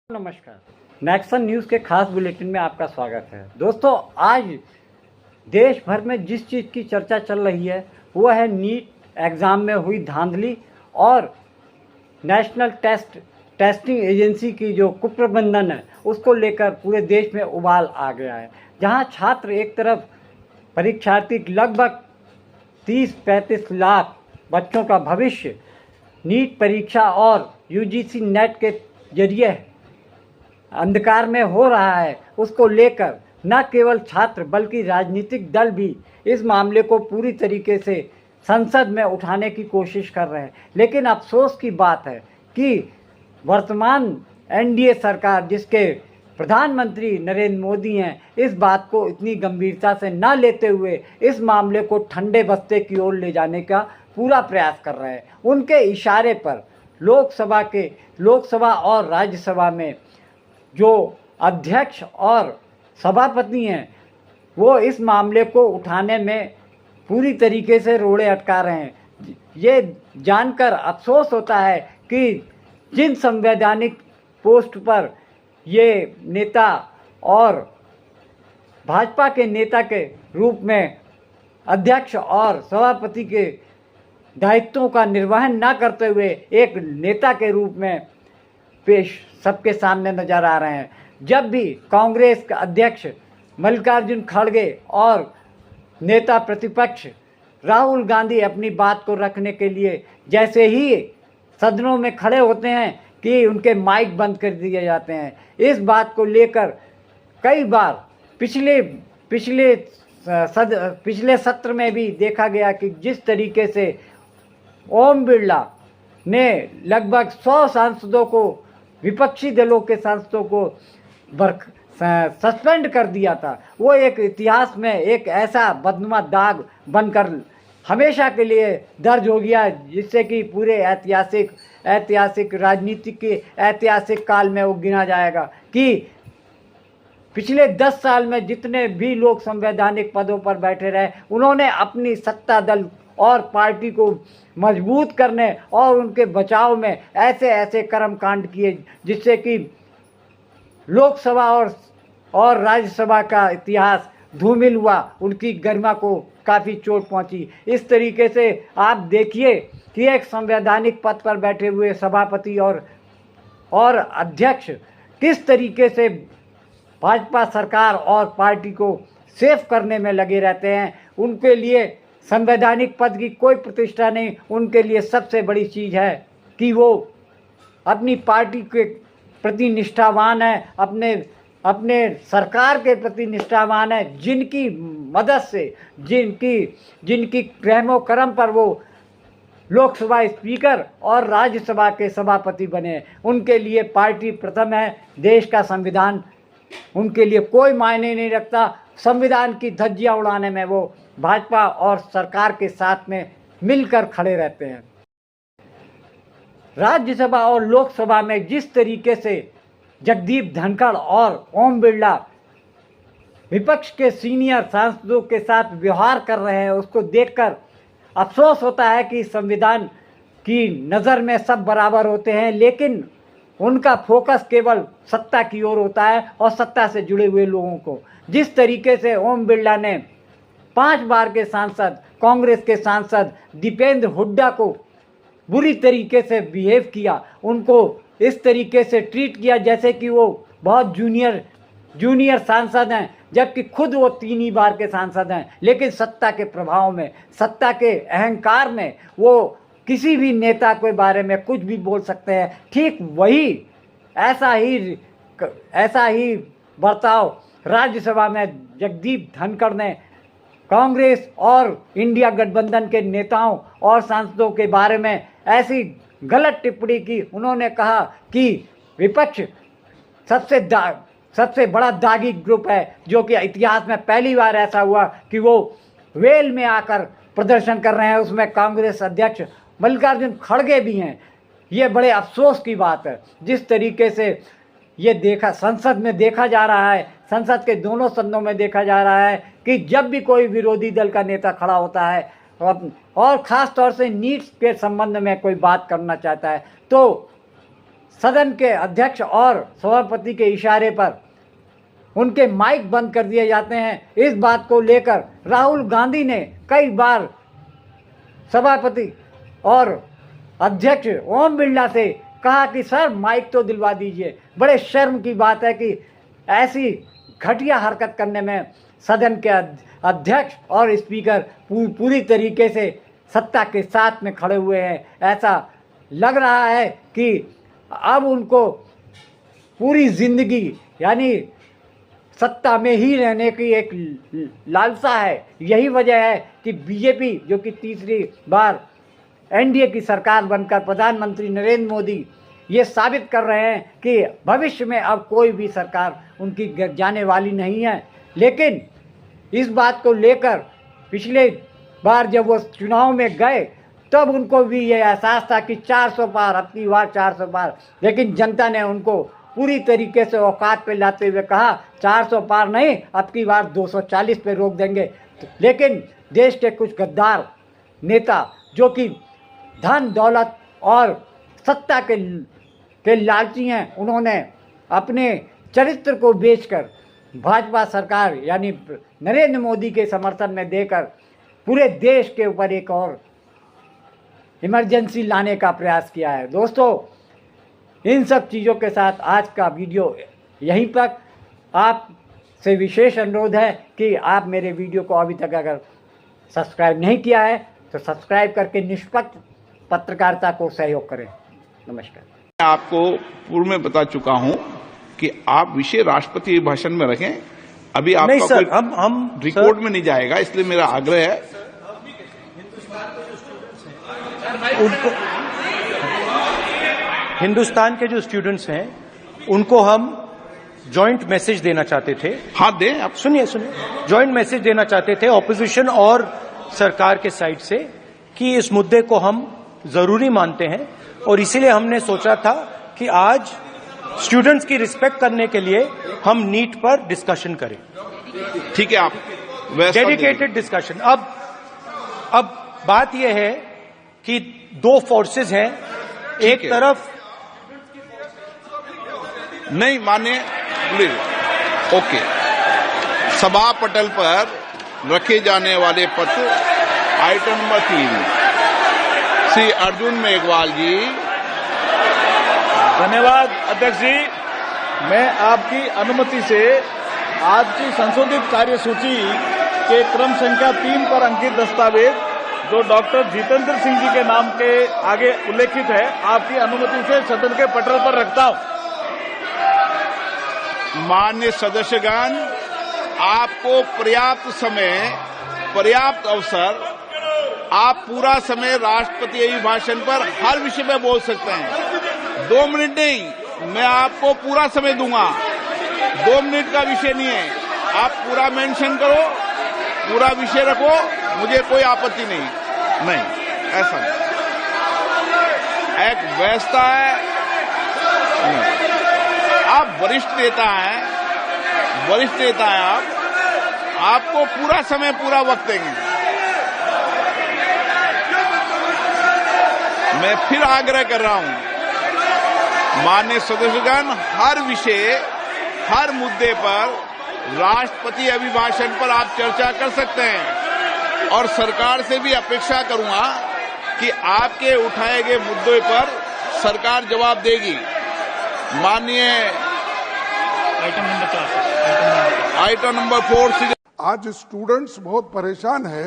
नमस्कार। Nexon news के खास बुलेटिन में आपका स्वागत है। दोस्तों, आज देश भर में जिस चीज़ की चर्चा चल रही है वो है नीट एग्ज़ाम में हुई धांधली और नेशनल टेस्टिंग एजेंसी की जो कुप्रबंधन है उसको लेकर पूरे देश में उबाल आ गया है। जहां छात्र एक तरफ परीक्षार्थी लगभग 30-35 लाख बच्चों का भविष्य नीट परीक्षा और यूजीसी नेट के जरिए अंधकार में हो रहा है, उसको लेकर न केवल छात्र बल्कि राजनीतिक दल भी इस मामले को पूरी तरीके से संसद में उठाने की कोशिश कर रहे हैं। लेकिन अफसोस की बात है कि वर्तमान एनडीए सरकार, जिसके प्रधानमंत्री नरेंद्र मोदी हैं, इस बात को इतनी गंभीरता से न लेते हुए इस मामले को ठंडे बस्ते की ओर ले जाने का पूरा प्रयास कर रहे हैं। उनके इशारे पर लोकसभा और राज्यसभा में जो अध्यक्ष और सभापति हैं वो इस मामले को उठाने में पूरी तरीके से रोड़े अटका रहे हैं। ये जानकर अफसोस होता है कि जिन संवैधानिक पोस्ट पर ये नेता और भाजपा के नेता के रूप में अध्यक्ष और सभापति के दायित्वों का निर्वहन न करते हुए एक नेता के रूप में पेश सबके सामने नजर आ रहे हैं। जब भी कांग्रेस का अध्यक्ष मल्लिकार्जुन खड़गे और नेता प्रतिपक्ष राहुल गांधी अपनी बात को रखने के लिए जैसे ही सदनों में खड़े होते हैं कि उनके माइक बंद कर दिए जाते हैं। इस बात को लेकर कई बार पिछले सत्र में भी देखा गया कि जिस तरीके से ओम बिरला ने लगभग 100 सांसदों को, विपक्षी दलों के सांसदों को सस्पेंड कर दिया था, वो एक इतिहास में एक ऐसा बदनुमा दाग बनकर हमेशा के लिए दर्ज हो गया, जिससे कि पूरे ऐतिहासिक राजनीति के ऐतिहासिक काल में वो गिना जाएगा कि पिछले 10 साल में जितने भी लोग संवैधानिक पदों पर बैठे रहे, उन्होंने अपनी सत्ता दल और पार्टी को मजबूत करने और उनके बचाव में ऐसे कर्मकांड किए जिससे कि लोकसभा और राज्यसभा का इतिहास धूमिल हुआ, उनकी गरिमा को काफ़ी चोट पहुंची। इस तरीके से आप देखिए कि एक संवैधानिक पद पर बैठे हुए सभापति और अध्यक्ष किस तरीके से भाजपा सरकार और पार्टी को सेफ करने में लगे रहते हैं। उनके लिए संवैधानिक पद की कोई प्रतिष्ठा नहीं, उनके लिए सबसे बड़ी चीज़ है कि वो अपनी पार्टी के प्रति निष्ठावान है, अपने सरकार के प्रति निष्ठावान है, जिनकी मदद से जिनकी रहमो करम पर वो लोकसभा स्पीकर और राज्यसभा के सभापति बने। उनके लिए पार्टी प्रथम है, देश का संविधान उनके लिए कोई मायने नहीं रखता। संविधान की धज्जियां उड़ाने में वो भाजपा और सरकार के साथ में मिलकर खड़े रहते हैं। राज्यसभा और लोकसभा में जिस तरीके से जगदीप धनखड़ और ओम बिरला विपक्ष के सीनियर सांसदों के साथ व्यवहार कर रहे हैं, उसको देखकर अफसोस होता है कि संविधान की नज़र में सब बराबर होते हैं, लेकिन उनका फोकस केवल सत्ता की ओर होता है और सत्ता से जुड़े हुए लोगों को। जिस तरीके से ओम बिरला ने 5 बार के सांसद, कांग्रेस के सांसद दीपेंद्र हुड्डा को बुरी तरीके से बिहेव किया, उनको इस तरीके से ट्रीट किया जैसे कि वो बहुत जूनियर सांसद हैं, जबकि खुद वो 3 ही बार के सांसद हैं। लेकिन सत्ता के प्रभाव में, सत्ता के अहंकार में वो किसी भी नेता के बारे में कुछ भी बोल सकते हैं। ठीक वही ऐसा ही बर्ताव राज्यसभा में जगदीप धनखड़ ने कांग्रेस और इंडिया गठबंधन के नेताओं और सांसदों के बारे में ऐसी गलत टिप्पणी की। उन्होंने कहा कि विपक्ष सबसे बड़ा दागी ग्रुप है, जो कि इतिहास में पहली बार ऐसा हुआ कि वो वेल में आकर प्रदर्शन कर रहे हैं, उसमें कांग्रेस अध्यक्ष मल्लिकार्जुन खड़गे भी हैं। ये बड़े अफसोस की बात है। जिस तरीके से ये संसद में देखा जा रहा है, संसद के दोनों सदनों में देखा जा रहा है कि जब भी कोई विरोधी दल का नेता खड़ा होता है और ख़ास तौर से नीट के संबंध में कोई बात करना चाहता है, तो सदन के अध्यक्ष और सभापति के इशारे पर उनके माइक बंद कर दिए जाते हैं। इस बात को लेकर राहुल गांधी ने कई बार सभापति और अध्यक्ष ओम बिरला से कहा कि सर माइक तो दिलवा दीजिए। बड़े शर्म की बात है कि ऐसी घटिया हरकत करने में सदन के अध्यक्ष और स्पीकर पूरी तरीके से सत्ता के साथ में खड़े हुए हैं। ऐसा लग रहा है कि अब उनको पूरी जिंदगी यानी सत्ता में ही रहने की एक लालसा है। यही वजह है कि बीजेपी जो कि तीसरी बार एनडीए की सरकार बनकर प्रधानमंत्री नरेंद्र मोदी ये साबित कर रहे हैं कि भविष्य में अब कोई भी सरकार उनकी जाने वाली नहीं है। लेकिन इस बात को लेकर पिछले बार जब वो चुनाव में गए तब उनको भी ये एहसास था कि 400 पार, अब की बार 400 पार, लेकिन जनता ने उनको पूरी तरीके से औकात पे लाते हुए कहा 400 पार नहीं, अब की बार 240 पे रोक देंगे। लेकिन देश के कुछ गद्दार नेता जो कि धन दौलत और सत्ता के लालची हैं, उन्होंने अपने चरित्र को बेचकर भाजपा सरकार यानी नरेंद्र मोदी के समर्थन में देकर पूरे देश के ऊपर एक और इमरजेंसी लाने का प्रयास किया है। दोस्तों, इन सब चीज़ों के साथ आज का वीडियो यहीं तक। आपसे विशेष अनुरोध है कि आप मेरे वीडियो को अभी तक अगर सब्सक्राइब नहीं किया है तो सब्सक्राइब करके निष्पक्ष पत्रकारिता को सहयोग करें। नमस्कार। मैं आपको पूर्व में बता चुका हूं कि आप विषय राष्ट्रपति भाषण में रखें। अभी आपका नहीं सर, कोई हम रिकॉर्ड में नहीं जाएगा, इसलिए मेरा आग्रह है उनको हिंदुस्तान के जो स्टूडेंट्स हैं उनको हम जॉइंट मैसेज देना चाहते थे। हाँ दें आप। सुनिए जॉइंट मैसेज देना चाहते थे ऑपोजिशन और सरकार के साइड से कि इस मुद्दे को हम जरूरी मानते हैं और इसीलिए हमने सोचा था कि आज स्टूडेंट्स की रिस्पेक्ट करने के लिए हम नीट पर डिस्कशन करें। ठीक है, आप डेडिकेटेड डिस्कशन। अब बात यह है कि दो फोर्सेस हैं, एक तरफ नहीं माने प्लीज। ओके, सभा पटल पर रखे जाने वाले पत्र आइटम नंबर 3 श्री अर्जुन मेघवाल जी। धन्यवाद अध्यक्ष जी। मैं आपकी अनुमति से आज की संशोधित कार्यसूची के क्रम संख्या 3 पर अंकित दस्तावेज जो डॉक्टर जितेंद्र सिंह जी के नाम के आगे उल्लेखित है, आपकी अनुमति से सदन के पटल पर रखता हूं। मान्य सदस्यगण, आपको पर्याप्त समय, पर्याप्त अवसर, आप पूरा समय राष्ट्रपति अभिभाषण पर हर विषय में बोल सकते हैं। 2 मिनट नहीं, मैं आपको पूरा समय दूंगा। 2 मिनट का विषय नहीं है, आप पूरा मेंशन करो, पूरा विषय रखो, मुझे कोई आपत्ति नहीं, ऐसा नहीं। एक व्यवस्था है, आप वरिष्ठ नेता हैं, आपको पूरा समय, पूरा वक्त देंगे। मैं फिर आग्रह कर रहा हूं, माननीय सदस्यगण, हर विषय, हर मुद्दे पर राष्ट्रपति अभिभाषण पर आप चर्चा कर सकते हैं और सरकार से भी अपेक्षा करूंगा कि आपके उठाए गए मुद्दों पर सरकार जवाब देगी। माननीय आइटम नंबर 4 आज स्टूडेंट्स बहुत परेशान है।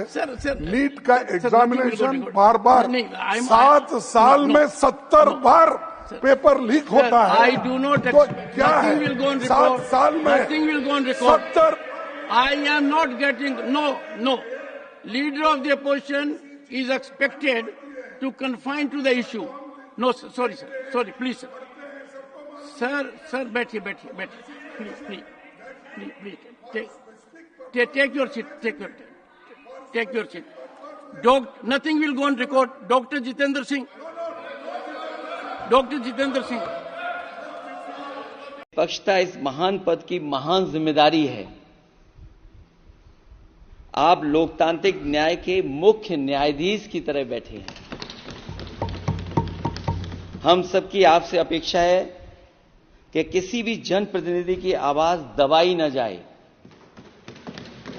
नीट का एग्जामिनेशन बार 7 साल में 70 बार पेपर लीक होता है। I do not तो क्या है 7 साल में nothing will go on record. 70? I am not getting no. Leader of the opposition is expected to confine to the issue. No, sir, sorry, sir. Sorry, please, sir. Sir, बैठिए. Please. Take your seat. Take your seat. Nothing will go on record. Dr. Jitendra Singh. पक्षता इस महान पद की महान जिम्मेदारी है। आप लोकतांत्रिक न्याय के मुख्य न्यायाधीश की तरह बैठे हैं। हम सबकी आपसे अपेक्षा है कि किसी भी जनप्रतिनिधि की आवाज दबाई न जाए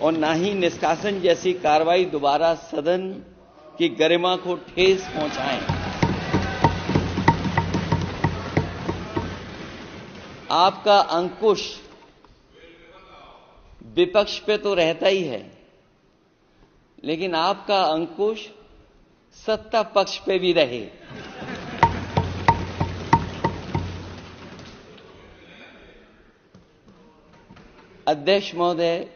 और ना ही निष्कासन जैसी कार्रवाई दोबारा सदन की गरिमा को ठेस पहुंचाएं। आपका अंकुश विपक्ष पे तो रहता ही है, लेकिन आपका अंकुश सत्ता पक्ष पे भी रहे। अध्यक्ष महोदय,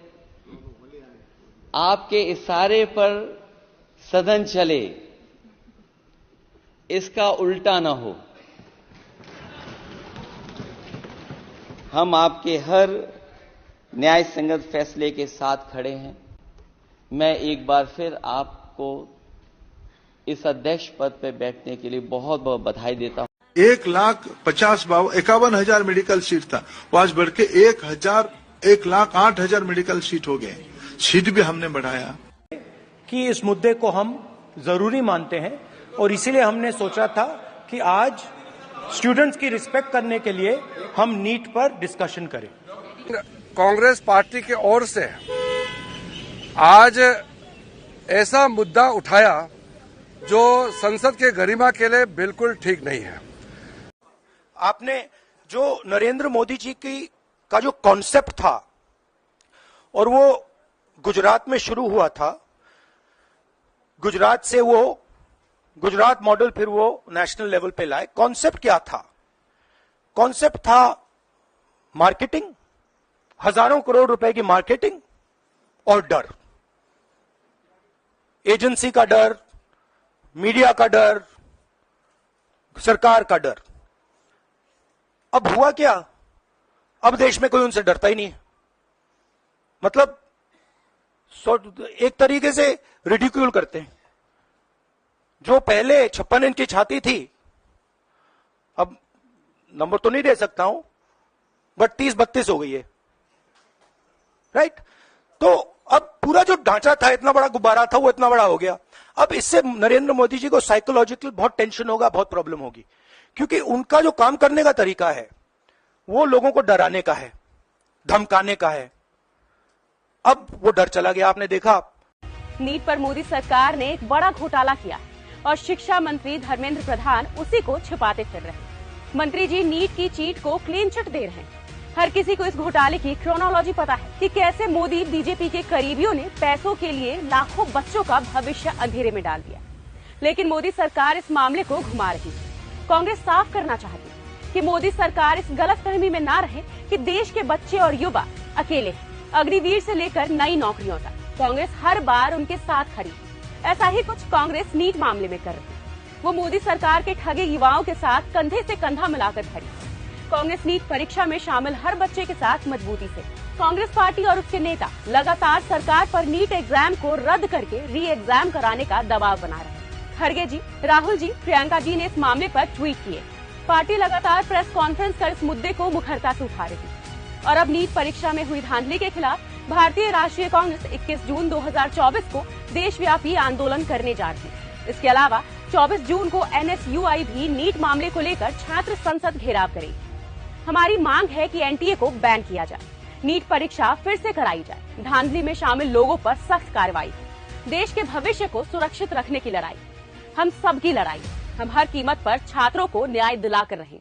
आपके इशारे पर सदन चले, इसका उल्टा न हो। हम आपके हर न्याय संगत फैसले के साथ खड़े हैं। मैं एक बार फिर आपको इस अध्यक्ष पद पर बैठने के लिए बहुत बहुत बधाई देता हूं। 1,51,000 मेडिकल सीट था, वो आज बढ़ के 1,08,000 मेडिकल सीट हो गए। सीट भी हमने बढ़ाया कि इस मुद्दे को हम जरूरी मानते हैं और इसीलिए हमने सोचा था कि आज स्टूडेंट्स की रिस्पेक्ट करने के लिए हम नीट पर डिस्कशन करें। कांग्रेस पार्टी की ओर से आज ऐसा मुद्दा उठाया जो संसद के गरिमा के लिए बिल्कुल ठीक नहीं है। आपने जो नरेंद्र मोदी जी का जो कॉन्सेप्ट था और वो गुजरात में शुरू हुआ था, गुजरात से वो गुजरात मॉडल फिर वो नेशनल लेवल पे लाए। कॉन्सेप्ट क्या था? कॉन्सेप्ट था मार्केटिंग, हजारों करोड़ रुपए की मार्केटिंग और डर, एजेंसी का डर, मीडिया का डर, सरकार का डर। अब हुआ क्या? अब देश में कोई उनसे डरता ही नहीं है। मतलब एक तरीके से रिडिक्यूल करते हैं। जो पहले 56 इंच की छाती थी, अब नंबर तो नहीं दे सकता हूं, बट 30-32 हो गई है, राइट? तो अब पूरा जो ढांचा था, इतना बड़ा गुब्बारा था, वो इतना बड़ा हो गया। अब इससे नरेंद्र मोदी जी को साइकोलॉजिकल बहुत टेंशन होगा, बहुत प्रॉब्लम होगी, क्योंकि उनका जो काम करने का तरीका है वो लोगों को डराने का है, धमकाने का है। अब वो डर चला गया। आपने देखा नीट पर मोदी सरकार ने एक बड़ा घोटाला किया और शिक्षा मंत्री धर्मेंद्र प्रधान उसी को छिपाते फिर रहे। मंत्री जी नीट की चीट को क्लीन चिट दे रहे हैं। हर किसी को इस घोटाले की क्रोनोलॉजी पता है कि कैसे मोदी बीजेपी के करीबियों ने पैसों के लिए लाखों बच्चों का भविष्य अंधेरे में डाल दिया। लेकिन मोदी सरकार इस मामले को घुमा रही है। कांग्रेस साफ करना चाहती है कि मोदी सरकार इस गलतफहमी में ना रहे कि देश के बच्चे और युवा अकेले हैं। अग्निवीर से लेकर नई नौकरियों तक कांग्रेस हर बार उनके साथ खड़ी। ऐसा ही कुछ कांग्रेस नीट मामले में कर रही है। वो मोदी सरकार के ठगे युवाओं के साथ कंधे से कंधा मिलाकर खड़ी। कांग्रेस नीट परीक्षा में शामिल हर बच्चे के साथ मजबूती से। कांग्रेस पार्टी और उसके नेता लगातार सरकार पर नीट एग्जाम को रद्द करके री एग्जाम कराने का दबाव बना रहे हैं। खड़गे जी, राहुल जी, प्रियंका जी ने इस मामले पर ट्वीट किए। पार्टी लगातार प्रेस कॉन्फ्रेंस कर इस मुद्दे को मुखरता से उठा रही है। और अब नीट परीक्षा में हुई धांधली के खिलाफ भारतीय राष्ट्रीय कांग्रेस 21 जून 2024 को देशव्यापी आंदोलन करने जा रही है। इसके अलावा 24 जून को NSUI भी नीट मामले को लेकर छात्र संसद घेराव करेगी। हमारी मांग है कि एनटीए को बैन किया जाए, नीट परीक्षा फिर से कराई जाए, धांधली में शामिल लोगों पर सख्त कार्रवाई। देश के भविष्य को सुरक्षित रखने की लड़ाई हम सबकी लड़ाई। हम हर कीमत पर छात्रों को न्याय दिलाकर रहेंगे।